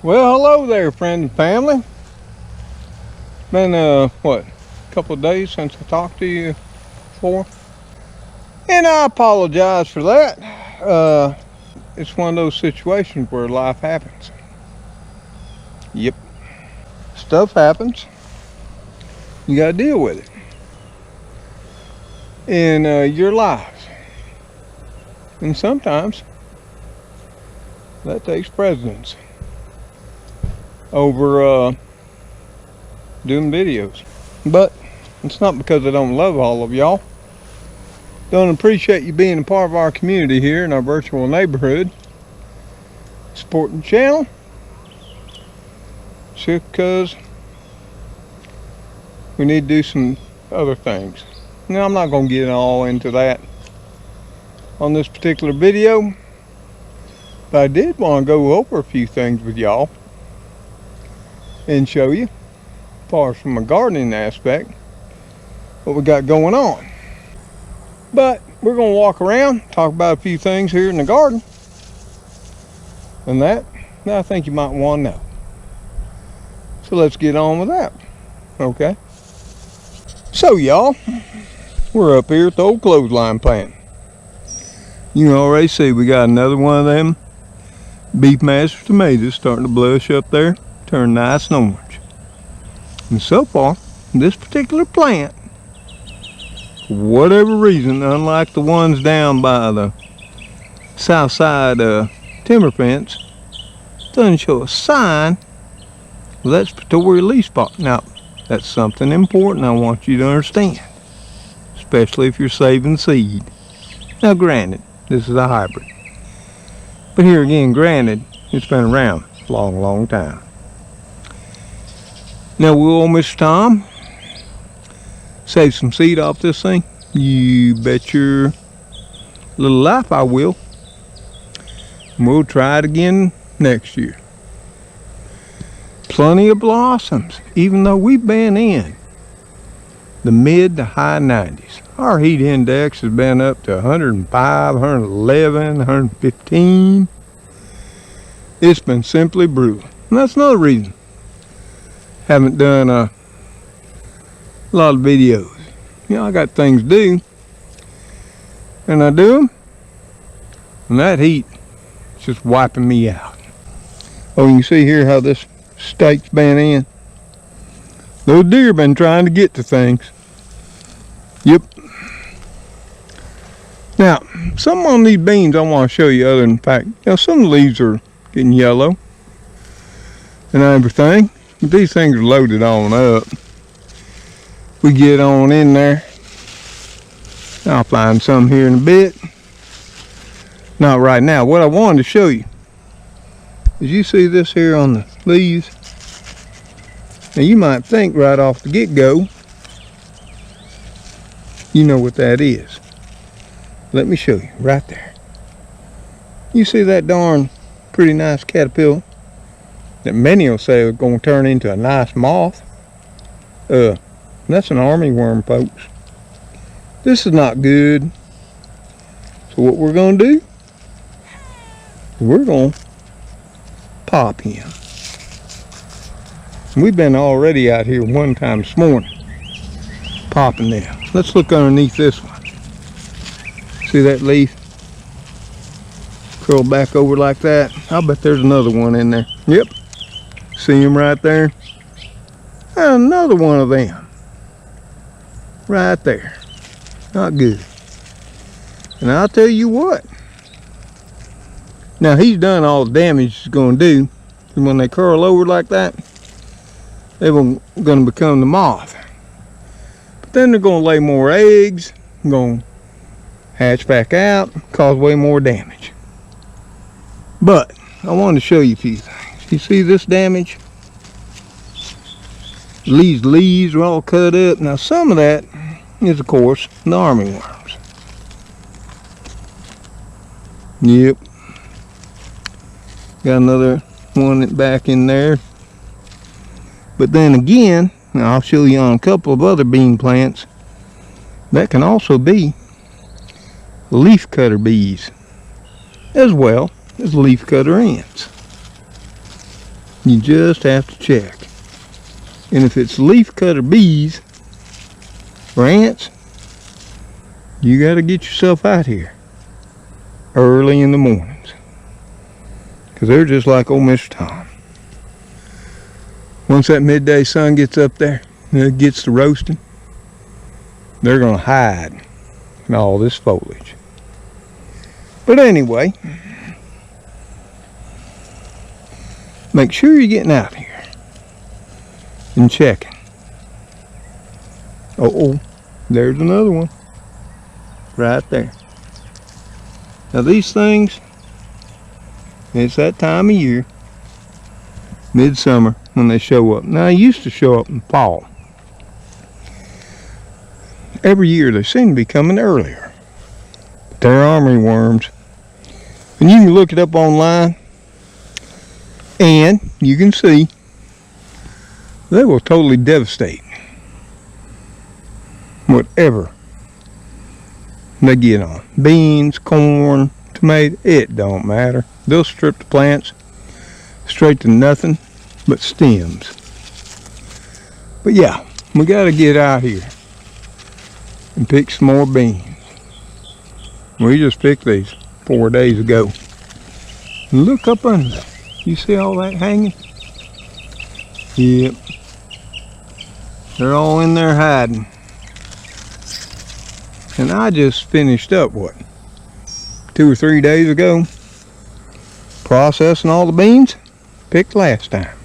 Well, hello there, friends and family. It's been a couple of days since I talked to you before, and I apologize for that. It's one of those situations where life happens. Yep, stuff happens. You got to deal with it in your lives, and sometimes that takes precedence over doing videos. But it's not because I don't love all of y'all. Don't appreciate you being a part of our community here in our virtual neighborhood, supporting the channel, just because we need to do some other things. Now, I'm not going to get all into that on this particular video, but I did want to go over a few things with y'all and show you, as far as from a gardening aspect, what we got going on. But we're going to walk around, talk about a few things here in the garden, and that I think you might want to know. So let's get on with that, okay? So y'all, we're up here at the old clothesline plant. You can already see we got another one of them Beefmaster tomatoes starting to blush up there, turn nice and orange. And so far, this particular plant, for whatever reason, unlike the ones down by the south side timber fence, doesn't show a sign of that Spatoria leaf spot. Now, that's something important I want you to understand, especially if you're saving seed. Now, granted, this is a hybrid, but here again, granted, it's been around a long, long time. Now, will Mr. Tom save some seed off this thing? You bet your little life I will. And we'll try it again next year. Plenty of blossoms, even though we've been in the mid to high 90s. Our heat index has been up to 105, 111, 115. It's been simply brutal. And that's another reason haven't done a lot of videos. You know, I got things to do, and I do them, and that heat is just wiping me out. Oh, you can see here how this stake's been in. Those deer been trying to get to things. Yep. Now, some on these beans I want to show you other than the fact, some of the leaves are getting yellow and everything. But these things are loaded on up. We get on in there. I'll find some here in a bit. Not right now. What I wanted to show you is, you see this here on the leaves. Now you might think right off the get-go, you know what that is. Let me show you right there. You see that darn pretty nice caterpillar that many will say are going to turn into a nice moth? That's an armyworm, folks. This is not good. So what we're going to do, we're going to pop him. And we've been already out here one time this morning popping them. Let's look underneath this one. See that leaf curl back over like that? I'll bet there's another one in there. Yep. See him right there? And another one of them. Right there. Not good. And I'll tell you what. Now, he's done all the damage he's going to do. And when they curl over like that, they're going to become the moth. But then they're going to lay more eggs, going to hatch back out, cause way more damage. But I wanted to show you a few things. You see this damage? These leaves are all cut up. Now, some of that is, of course, the armyworms. Yep. Got another one back in there. But then again, I'll show you on a couple of other bean plants, that can also be leaf cutter bees, as well as leaf cutter ants. You just have to check. And if it's leaf cutter bees or ants, you got to get yourself out here early in the mornings, because they're just like old Mr. Tom. Once that midday sun gets up there and it gets to roasting, they're going to hide in all this foliage. But anyway, make sure you're getting out here and checking. Uh-oh, there's another one right there. Now these things, it's that time of year, midsummer, when they show up. Now they used to show up in fall. Every year they seem to be coming earlier. But they're army worms. And you can look it up online, and you can see they will totally devastate whatever they get on. Beans, corn, tomato, it don't matter. They'll strip the plants straight to nothing but stems. But yeah, we got to get out here and pick some more beans. We just picked these 4 days ago. And look up under there. You see all that hanging? Yep. They're all in there hiding. And I just finished up, what, 2 or 3 days ago, processing all the beans picked last time.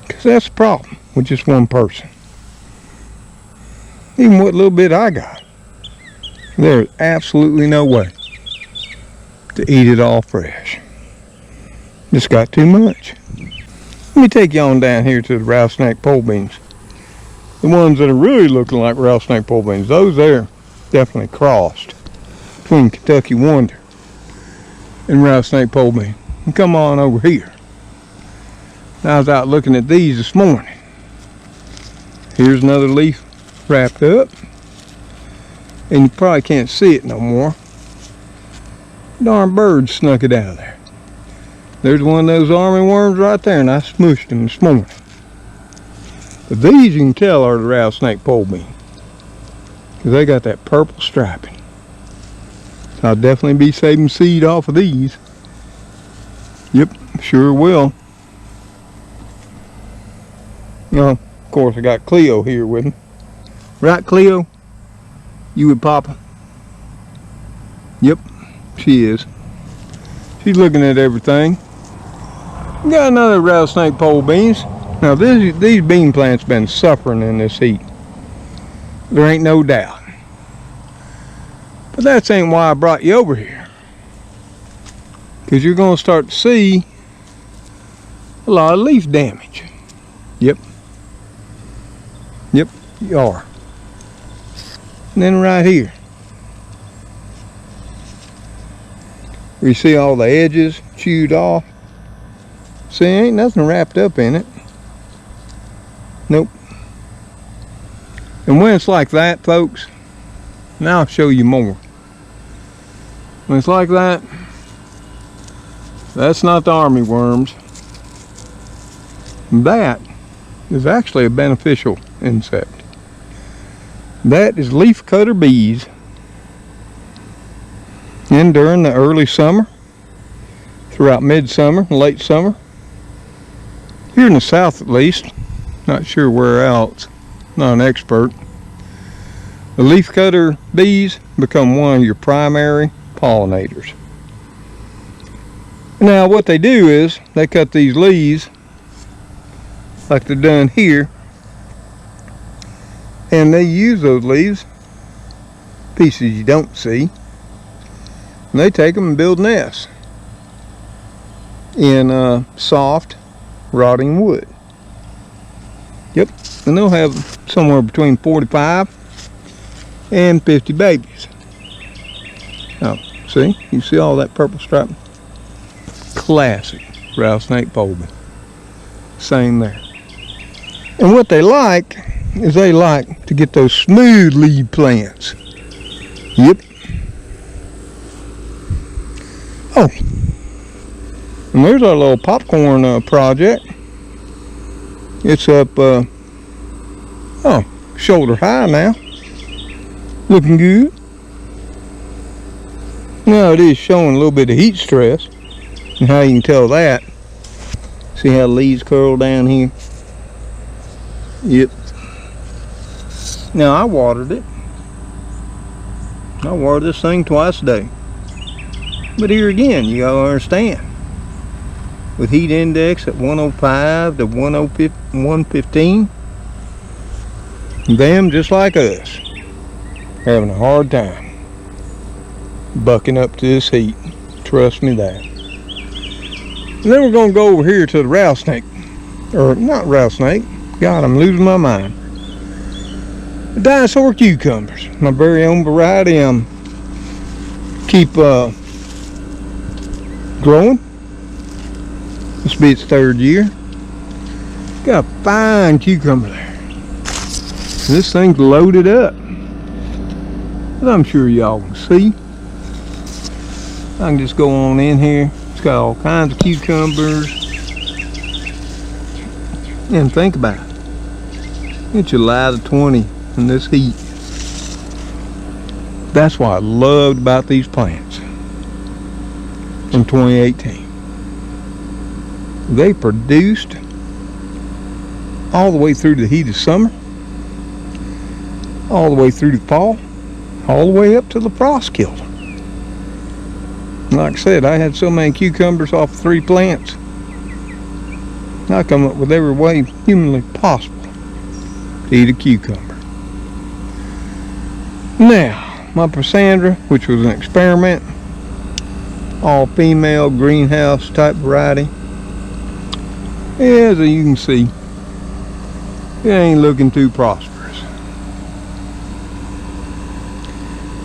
Because that's the problem with just one person. Even what little bit I got, there's absolutely no way to eat it all fresh. Just got too much. Let me take you on down here to the rattlesnake pole beans. The ones that are really looking like rattlesnake pole beans, those there definitely crossed between Kentucky Wonder and rattlesnake pole bean. And come on over here. I was out looking at these this morning. Here's another leaf wrapped up, and you probably can't see it no more. Darn bird snuck it out of there. There's one of those army worms right there, and I smushed them this morning. But these you can tell are the rattlesnake pole bean, because they got that purple striping. So I'll definitely be saving seed off of these. Yep, sure will. Well, of course I got Cleo here with me. Right, Cleo? You with Papa? Yep, she is. She's looking at everything. We got another rattlesnake pole beans. Now these bean plants been suffering in this heat. There ain't no doubt. But that ain't why I brought you over here. Because you're going to start to see a lot of leaf damage. Yep. Yep, you are. And then right here, you see all the edges chewed off. See, ain't nothing wrapped up in it. Nope. And when it's like that, folks, now I'll show you more. When it's like that, that's not the army worms. That is actually a beneficial insect. That is leaf cutter bees. And during the early summer, throughout midsummer and late summer, here in the south at least, not sure where else, not an expert, the leaf cutter bees become one of your primary pollinators. Now what they do is they cut these leaves like they're done here, and they use those leaves, pieces you don't see, and they take them and build nests in soft rotting wood. Yep, and they'll have somewhere between 45 and 50 babies. Now, see, you see all that purple stripe? Classic rattlesnake pole bean. Same there. And what they like is they like to get those smooth leaf plants. Yep. Oh, And there's our little popcorn project. It's up, shoulder high now. Looking good. Now it is showing a little bit of heat stress. And how you can tell that, see how the leaves curl down here? Yep. Now I watered it. I water this thing twice a day. But here again, you gotta understand, with heat index at 105 to 115, them just like us, having a hard time bucking up to this heat. Trust me that. And then we're gonna go over here to the rattlesnake, or not rattlesnake. God, I'm losing my mind. The Dinosaur Cucumbers, my very own variety. Keep growing. This will be its third year. Got a fine cucumber there. This thing's loaded up, as I'm sure y'all can see. I can just go on in here. It's got all kinds of cucumbers. And think about it. It's July the 20th in this heat. That's what I loved about these plants from 2018. They produced all the way through the heat of summer, all the way through the fall, all the way up to the frost killed them. Like I said, I had so many cucumbers off 3 plants. I come up with every way humanly possible to eat a cucumber. Now, my Cassandra, which was an experiment, all female greenhouse type variety, as you can see, it ain't looking too prosperous.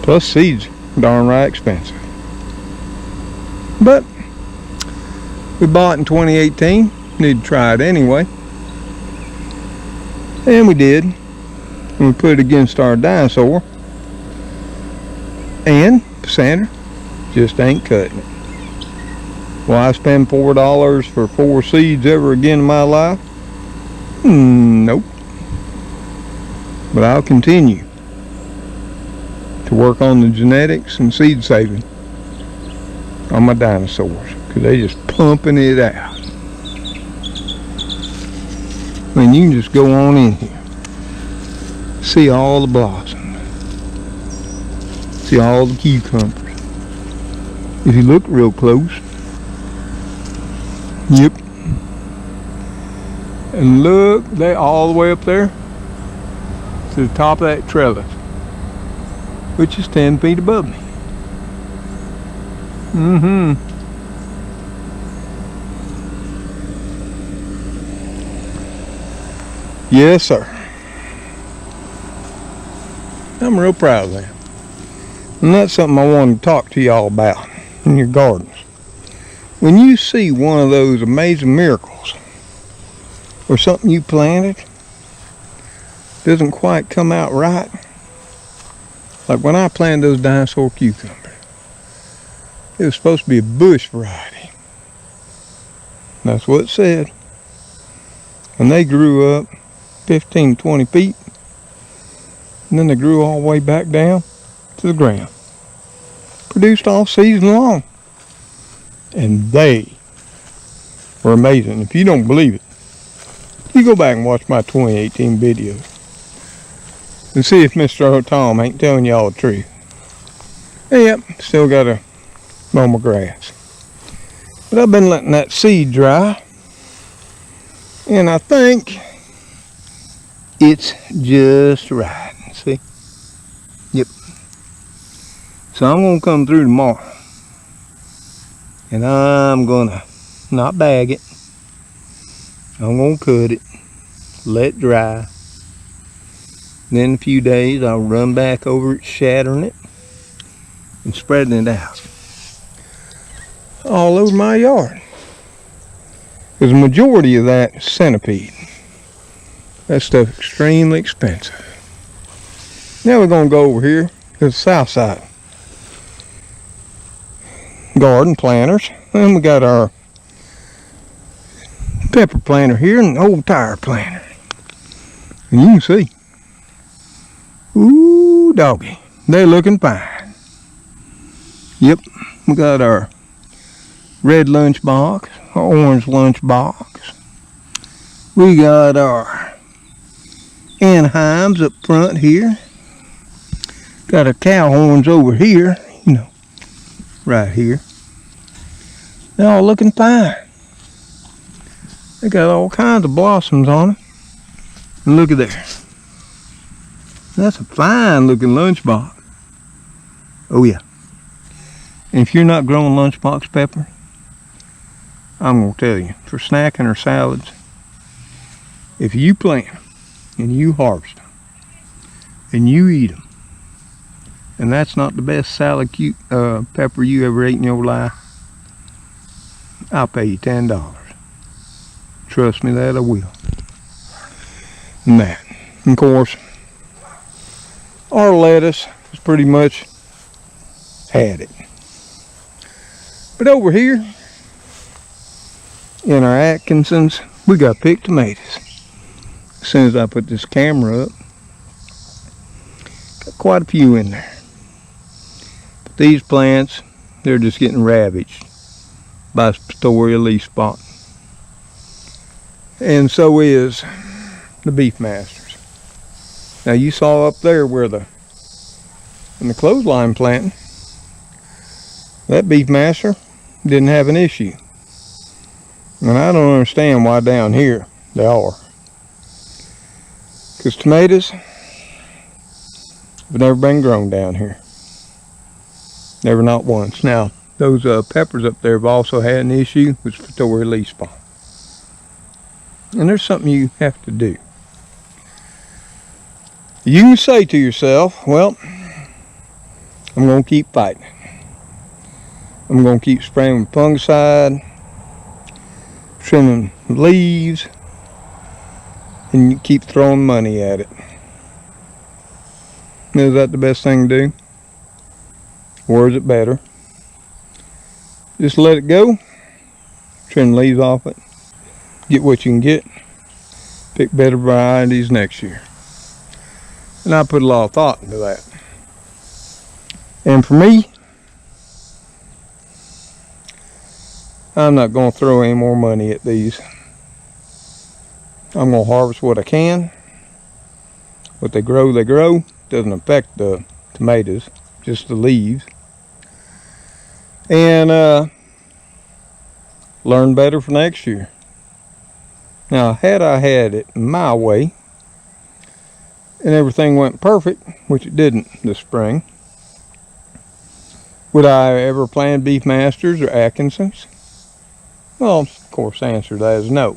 Plus seeds, darn right expensive. But we bought in 2018. Need to try it anyway. And we did. And we put it against our dinosaur. And Cassandra just ain't cutting it. Will I spend $4 for 4 seeds ever again in my life? Nope. But I'll continue to work on the genetics and seed saving on my dinosaurs, because they just pumping it out. I mean, you can just go on in here, see all the blossoms, see all the cucumbers. If you look real close, yep. And look, they all the way up there to the top of that trellis, which is 10 feet above me. Yes, sir. I'm real proud of that. And that's something I wanted to talk to y'all about in your gardens. When you see one of those amazing miracles, or something you planted doesn't quite come out right, like when I planted those dinosaur cucumbers, it was supposed to be a bush variety. That's what it said. And they grew up 15, 20 feet. And then they grew all the way back down to the ground. Produced all season long. And they were amazing. If you don't believe it, you go back and watch my 2018 videos and see if Mr. Tom ain't telling y'all the truth. Yep, still got to mow my grass. But I've been letting that seed dry, and I think it's just right. See? Yep. So I'm going to come through tomorrow, and I'm going to not bag it. I'm going to cut it, let it dry. Then in a few days I'll run back over it, shattering it and spreading it out all over my yard. Because the majority of that is centipede. That stuff's extremely expensive. Now we're going to go over here to the south side. Garden planters. And we got our pepper planter here and an old tire planter. And you can see. Ooh, doggy. They're looking fine. Yep, we got our red lunchbox, our orange lunchbox. We got our Anaheims up front here. Got our cow horns over here, you know, right here. They're all looking fine. They got all kinds of blossoms on them. And look at there. That's a fine looking lunchbox. Oh yeah. And if you're not growing lunchbox pepper, I'm going to tell you, for snacking or salads, if you plant them and you harvest them and you eat them, and that's not the best salad pepper you ever ate in your life, I'll pay you $10. Trust me that I will. And that. And of course, our lettuce has pretty much had it. But over here, in our Atkinsons, we got picked tomatoes. As soon as I put this camera up, got quite a few in there. But these plants, they're just getting ravaged by Astoria leaf spot. And so is the beef masters. Now you saw up there where in the clothesline planting, that beef master didn't have an issue. And I don't understand why down here they are. Because tomatoes have never been grown down here. Never, not once. Now, those peppers up there have also had an issue with Astoria leaf spot. And there's something you have to do. You can say to yourself, well, I'm going to keep fighting it. I'm going to keep spraying with fungicide, trimming leaves, and you keep throwing money at it. Is that the best thing to do? Or is it better? Just let it go, trim leaves off it, get what you can get, pick better varieties next year. And I put a lot of thought into that. And for me, I'm not going to throw any more money at these. I'm going to harvest what I can. What they grow, they grow. Doesn't affect the tomatoes, just the leaves. And learn better for next year. Now, had I had it my way, and everything went perfect, which it didn't this spring, would I ever plant beef masters or Atkinsons? Well, of course, the answer to that is no.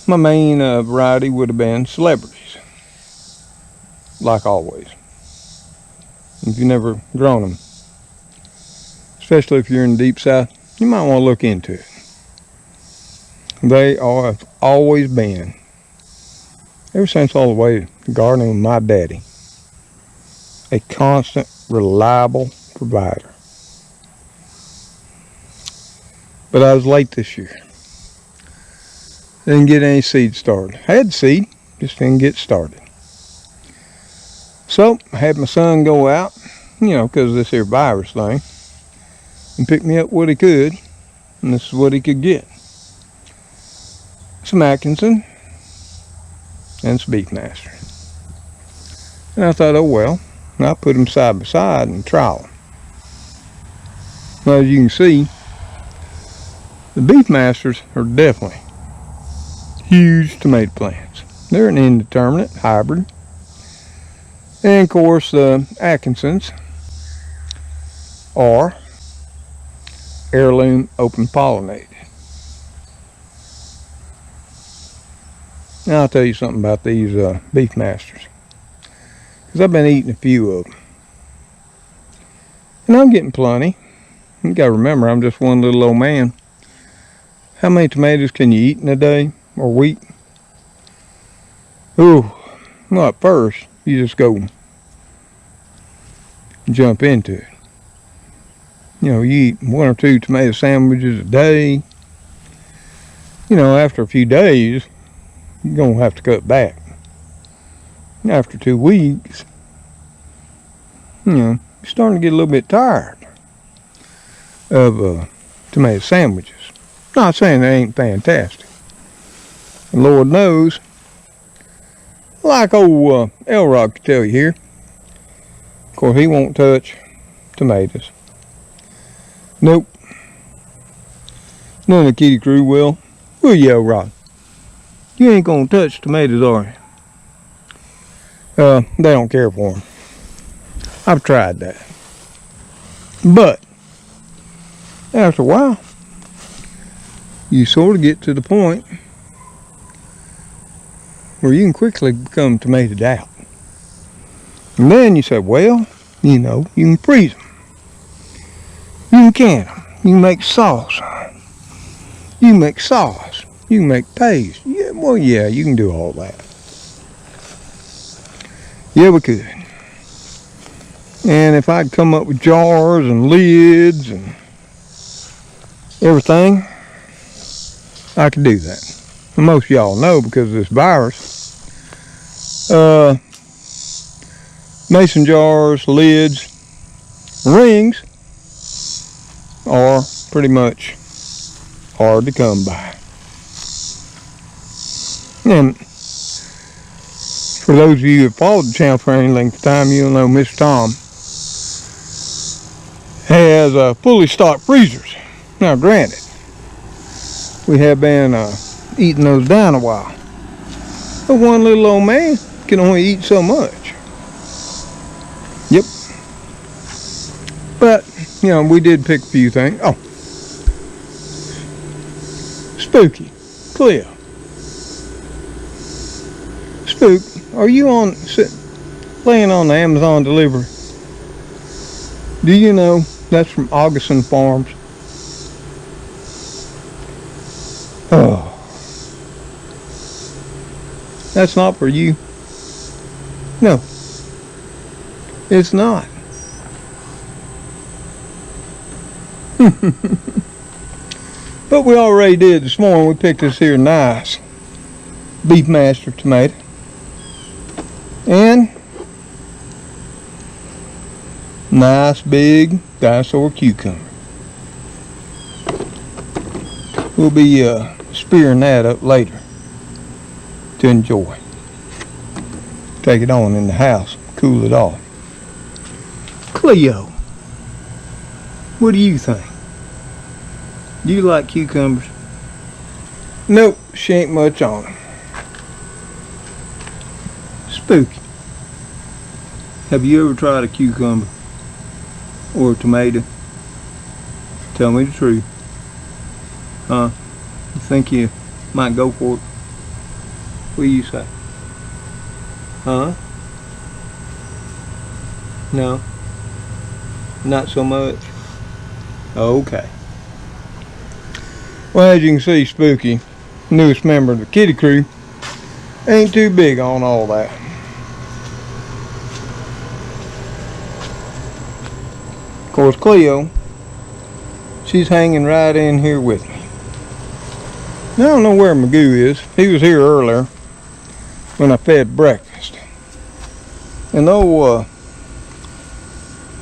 My main variety would have been celebrities, like always. If you've never grown them, especially if you're in the deep south, you might want to look into it. They have always been, ever since all the way to gardening with my daddy, a constant, reliable provider. But I was late this year. Didn't get any seed started. Had seed, just didn't get started. So I had my son go out, because of this here virus thing, and pick me up what he could, and this is what he could get. Some Atkinson and some beef master. And I thought, oh well, and I put them side by side and trial them. Well, as you can see, the beef masters are definitely huge tomato plants. They're an indeterminate hybrid. And of course, the Atkinsons are heirloom open pollinated. Now I'll tell you something about these beef masters, because I've been eating a few of them, and I'm getting plenty. You gotta remember, I'm just one little old man. How many tomatoes can you eat in a day or week? Ooh, well, at first you just go jump into it. You eat 1 or 2 tomato sandwiches a day. you know, after a few days, you're going to have to cut back. After 2 weeks, you know, you're starting to get a little bit tired of tomato sandwiches. Not saying they ain't fantastic. And Lord knows, like old Elrod could tell you here, of course he won't touch tomatoes. Nope. None of the kitty crew will. Will you, Elrod? You ain't gonna touch tomatoes, are you? They don't care for them. I've tried that. But after a while, you sort of get to the point where you can quickly become tomatoed out. And then you say, well, you know, you can freeze them. You can can them. You can make sauce. You can make sauce. You can make paste. Yeah, well, yeah, you can do all that. Yeah, we could. And if I'd come up with jars and lids and everything, I could do that. And most of y'all know because of this virus. Mason jars, lids, rings are pretty much hard to come by. And for those of you who have followed the channel for any length of time, you'll know Mr. Tom has fully stocked freezers. Now granted, we have been eating those down a while. But one little old man can only eat so much. Yep. But, you know, we did pick a few things. Oh. Spooky. Cleo. Spook, are you laying on the Amazon delivery? Do you know that's from Augustin Farms? Oh. That's not for you. No. It's not. But we already did this morning. We picked this here nice Beefmaster tomato. And nice big Dinosaur Cucumber. We'll be spearing that up later to enjoy. Take it on in the house, cool it off. Cleo, what do you think? Do you like cucumbers? Nope, she ain't much on them. Spooky, have you ever tried a cucumber or a tomato? Tell me the truth. Huh? You think you might go for it? What do you say? Huh? No? Not so much? Okay. Well, as you can see, Spooky, newest member of the kitty crew, ain't too big on all that. Of course, Cleo, she's hanging right in here with me. Now, I don't know where Magoo is. He was here earlier when I fed breakfast. And the old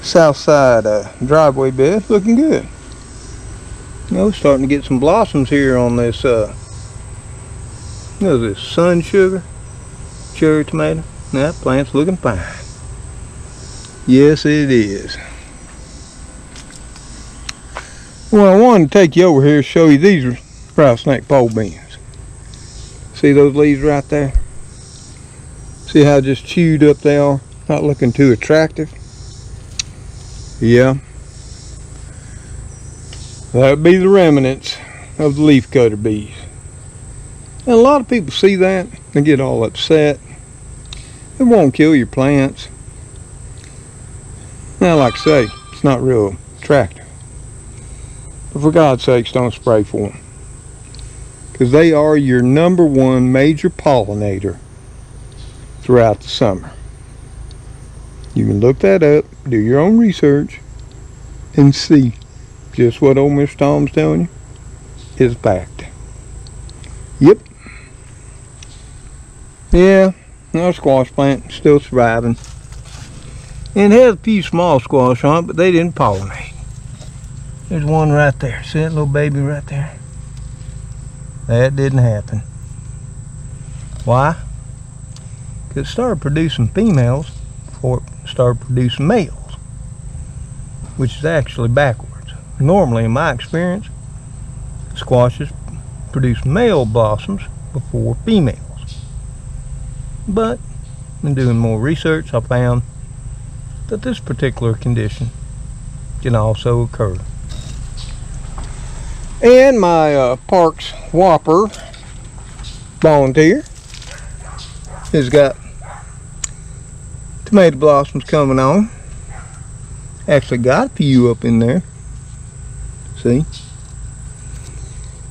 south side driveway bed looking good. You know, starting to get some blossoms here on this, what is this, sun sugar? Cherry tomato? That plant's looking fine. Yes, it is. Well, I wanted to take you over here to show you these rattlesnake pole beans. See those leaves right there? See how just chewed up they are? Not looking too attractive. Yeah. That would be the remnants of the leafcutter bees. And a lot of people see that and get all upset. It won't kill your plants. Now, like I say, it's not real attractive. But for God's sakes, don't spray for them. Because they are your #1 major pollinator throughout the summer. You can look that up, do your own research, and see just what old Mr. Tom's telling you is fact. Yep. Yeah, our squash plant still surviving. And it has a few small squash on it, but they didn't pollinate. There's one right there. See that little baby right there? That didn't happen. Why? Because it started producing females before it started producing males, which is actually backwards. Normally, in my experience, squashes produce male blossoms before females. But in doing more research, I found that this particular condition can also occur. And my Parks Whopper volunteer has got tomato blossoms coming on. Actually got a few up in there. See?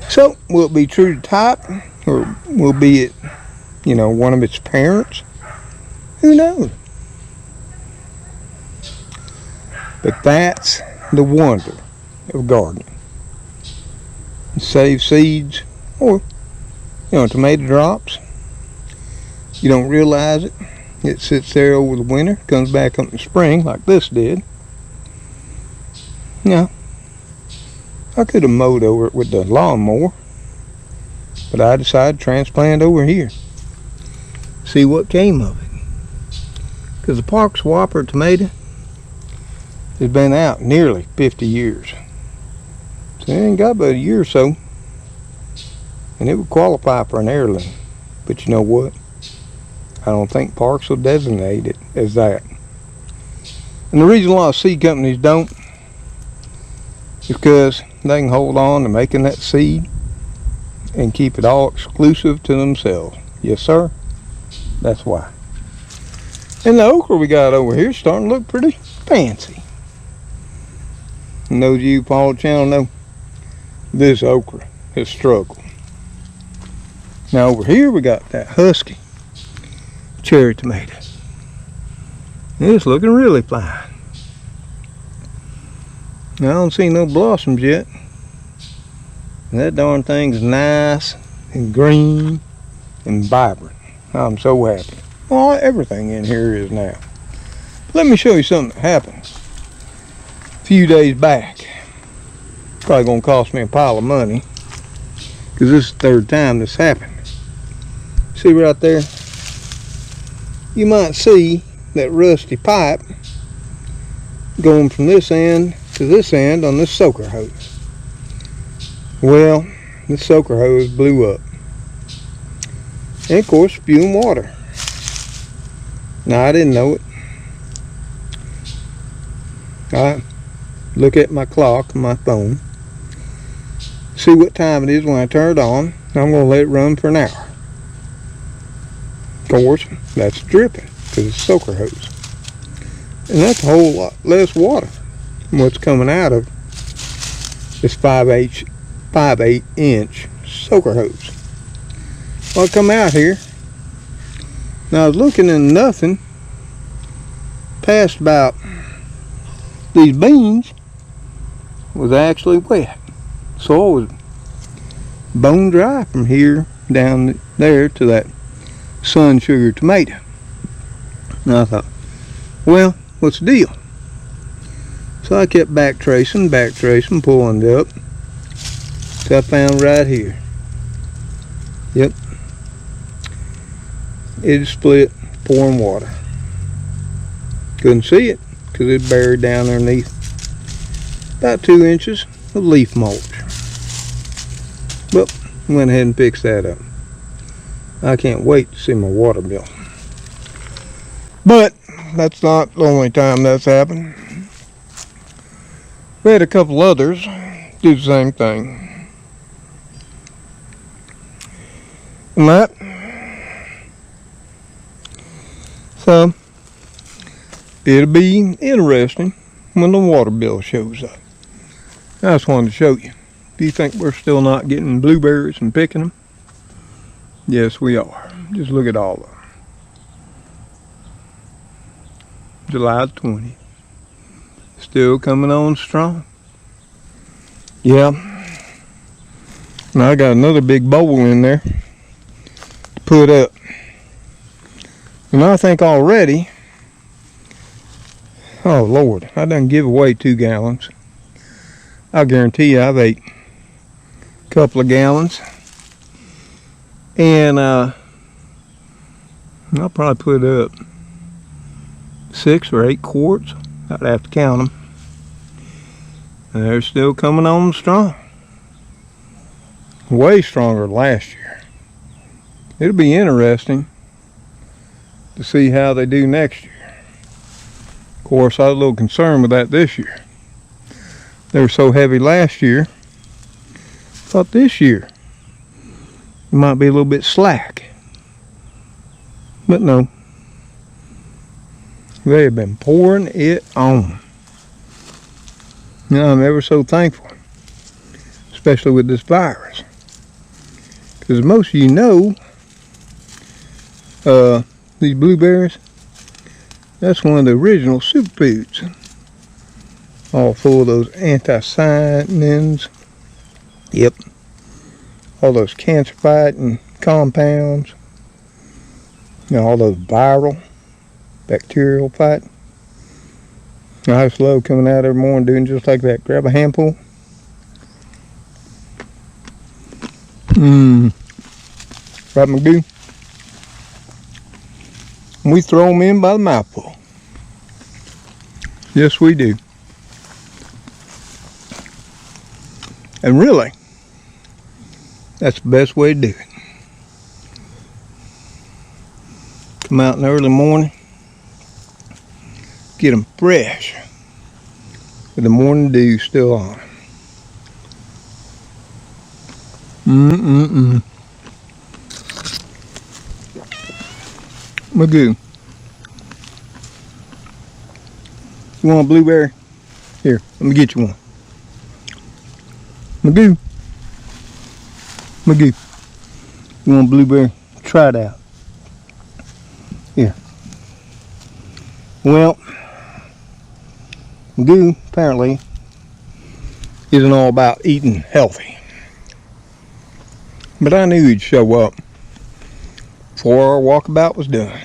So, will it be true to type? Or will it be, one of its parents? Who knows? But that's the wonder of gardening. Save seeds or, tomato drops. You don't realize it. It sits there over the winter, comes back up in the spring like this did. Now, I could have mowed over it with the lawnmower, but I decided to transplant over here. See what came of it. Because the Parks Whopper tomato has been out nearly 50 years. So it ain't got but a year or so. And it would qualify for an heirloom. But you know what? I don't think Parks will designate it as that. And the reason a lot of seed companies don't is because they can hold on to making that seed and keep it all exclusive to themselves. Yes, sir. That's why. And the okra we got over here is starting to look pretty fancy. And those of you who follow the channel know this okra has struggled. Now over here we got that Husky cherry tomato. It's looking really fine. Now I don't see no blossoms yet. And that darn thing's nice and green and vibrant. I'm so happy. Well, everything in here is now. Let me show you something that happened a few days back. Probably gonna cost me a pile of money because this is the third time this happened. See right there? You might see that rusty pipe going from this end to this end on this soaker hose. Well, this soaker hose blew up. And of course spewing water. Now I didn't know it. I look at my clock on my phone, see what time it is when I turn it on. I'm going to let it run for an hour. Of course, that's dripping because it's soaker hose. And that's a whole lot less water than what's coming out of this 5/8 inch soaker hose. Well, I come out here. Now I was looking and nothing past about these beans was actually wet. Soil was bone dry from here down there to that sun sugar tomato. And I thought, well, what's the deal? So I kept back tracing, pulling it up till I found right here. Yep. It split, pouring water. Couldn't see it because it's buried down underneath about 2 inches of leaf mulch. But went ahead and fixed that up. I can't wait to see my water bill. But that's not the only time that's happened. We had a couple others do the same thing. And that. So it'll be interesting when the water bill shows up. I just wanted to show you. Do you think we're still not getting blueberries and picking them? Yes, we are. Just look at all of them. July 20th. Still coming on strong. Yeah. Now I got another big bowl in there to put up. And I think already, oh Lord, I done give away 2 gallons. I guarantee you I've ate a couple of gallons. And I'll probably put up 6 or 8 quarts. I'd have to count them. And they're still coming on strong. Way stronger than last year. It'll be interesting to see how they do next year. Of course, I was a little concerned with that this year. They were so heavy last year. Thought this year it might be a little bit slack. But no. They have been pouring it on. And I'm ever so thankful. Especially with this virus. Because most of you know, these blueberries, that's one of the original superfoods. All full of those anthocyanins. Yep. All those cancer fighting compounds. You know, all those viral, bacterial fighting. I just love coming out every morning doing just like that. Grab a handful. Right, Magoo? We throw them in by the mouthful. Yes, we do. And really, that's the best way to do it. Come out in the early morning, get them fresh with the morning dew still on. Magoo, you want a blueberry? Here, let me get you one. Magoo, you want a blueberry? Try it out. Here. Well, Magoo apparently isn't all about eating healthy. But I knew he'd show up before our walkabout was done.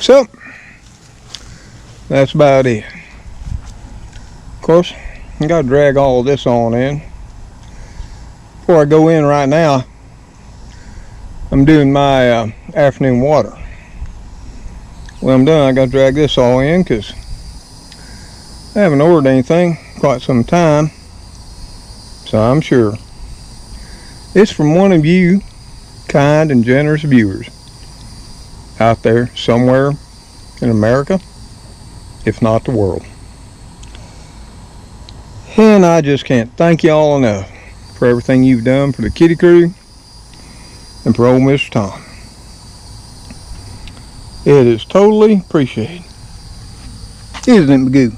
So, that's about it. Of course, I gotta drag all of this on in. Before I go in right now, I'm doing my afternoon water. When I'm done, I gotta drag this all in because I haven't ordered anything quite some time. So I'm sure it's from one of you kind and generous viewers out there somewhere in America, if not the world. And I just can't thank you all enough for everything you've done for the kitty crew and for old Mr. Tom. It is totally appreciated. Isn't it, Magoo?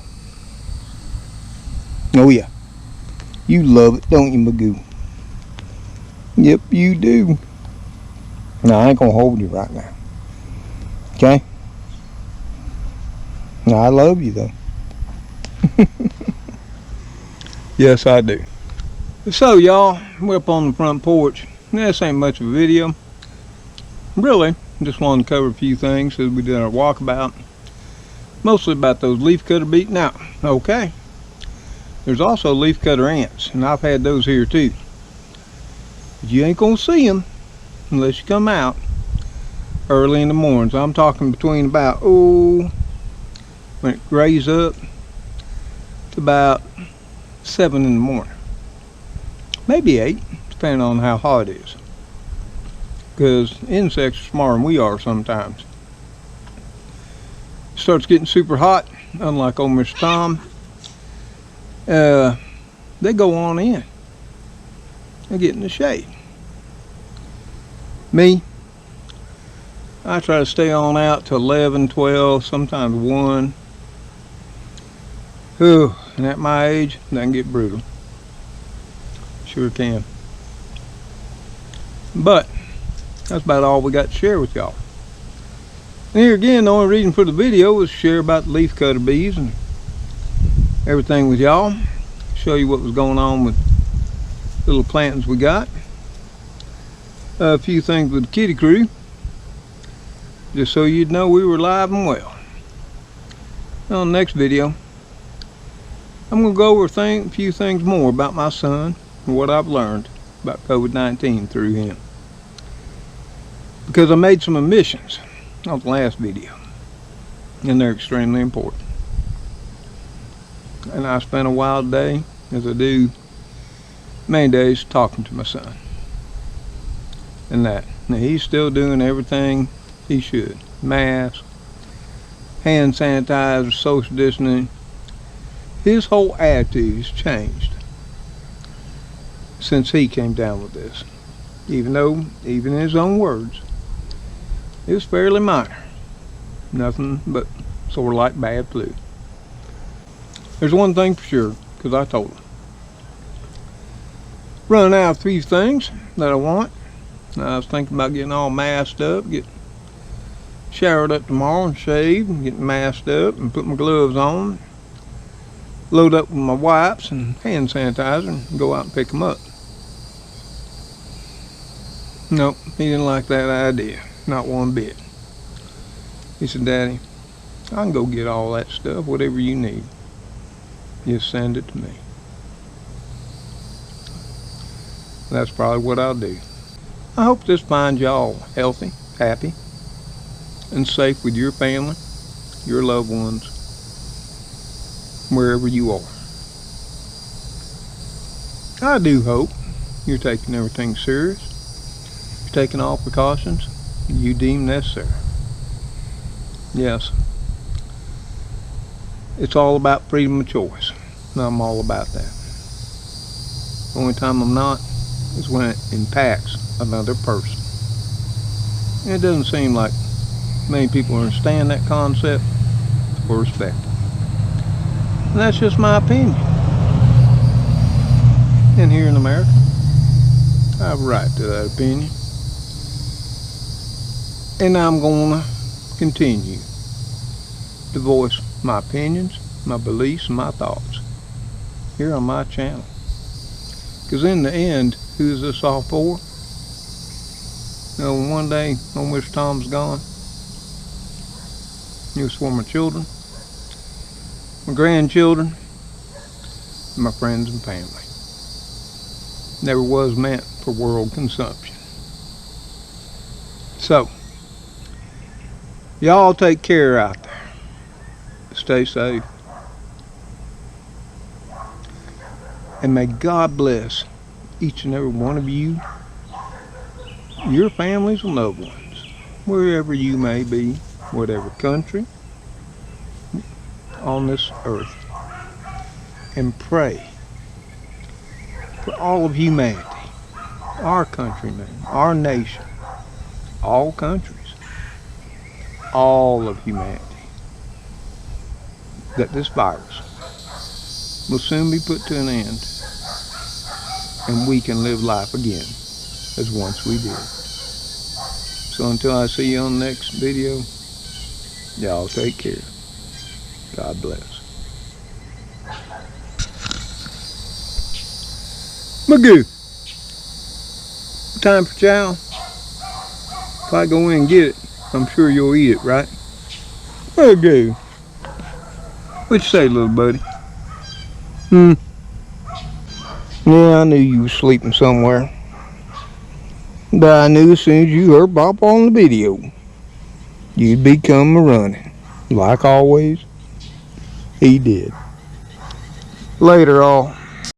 Oh yeah. You love it, don't you, Magoo? Yep, you do. Now, I ain't gonna hold you right now. Okay? Now, I love you, though. Yes, I do. So, y'all, we're up on the front porch. This ain't much of a video. Really, just wanted to cover a few things as we did our walkabout. Mostly about those leafcutter beating out. Okay. There's also leafcutter ants, and I've had those here too. But you ain't gonna see them unless you come out early in the morning. So I'm talking between about, when it grays up, to about 7 in the morning. Maybe 8, depending on how hot it is. Because insects are smarter than we are sometimes. It starts getting super hot, unlike old Mr. Tom. They go on in. They get in the shade. Me, I try to stay on out to 11, 12, sometimes 1. Ooh, and at my age, that can get brutal. Sure can. But that's about all we got to share with y'all. And here again, the only reason for the video was to share about the leafcutter bees and everything with y'all. show you what was going on with little plantings we got. A few things with the kitty crew, just so you'd know we were alive and well. On the next video, I'm going to go over a few things more about my son and what I've learned about COVID-19 through him. Because I made some omissions on the last video, and they're extremely important. And I spent a wild day, as I do many days, talking to my son. And that. Now, he's still doing everything he should. Mask, hand sanitizer, social distancing. His whole attitude has changed since he came down with this. Even though, even in his own words, it was fairly minor. Nothing but sort of like bad flu. There's one thing for sure, because I told him. Running out of 3 things that I want. I was thinking about getting all masked up, get showered up tomorrow and shaved, and get masked up and put my gloves on, load up with my wipes and hand sanitizer and go out and pick them up. Nope, he didn't like that idea, not one bit. He said, "Daddy, I can go get all that stuff, whatever you need. Just send it to me." That's probably what I'll do. I hope this finds y'all healthy, happy, and safe with your family, your loved ones, wherever you are. I do hope you're taking everything serious. You're taking all precautions you deem necessary. Yes, it's all about freedom of choice. And I'm all about that. The only time I'm not is when it impacts another person. And it doesn't seem like many people understand that concept or respect it. And that's just my opinion. And here in America, I have a right to that opinion. And I'm going to continue to voice my opinions, my beliefs, and my thoughts here on my channel. Because in the end, who is this all for? You know, when one day old Mr. Tom's gone, it was for my children, my grandchildren, and my friends and family. Never was meant for world consumption. So, y'all take care out there. Stay safe. And may God bless each and every one of you, your families and loved ones, wherever you may be, whatever country on this earth. And pray for all of humanity, our countrymen, our nation, all countries, all of humanity, that this virus will soon be put to an end and we can live life again as once we did. So until I see you on the next video, y'all take care. God bless. Magoo, time for chow. If I go in and get it, I'm sure you'll eat it, right? Magoo. What you say, little buddy? Yeah, I knew you was sleeping somewhere. But I knew as soon as you heard Bob on the video, you'd be coming running. Like always, he did. Later, all.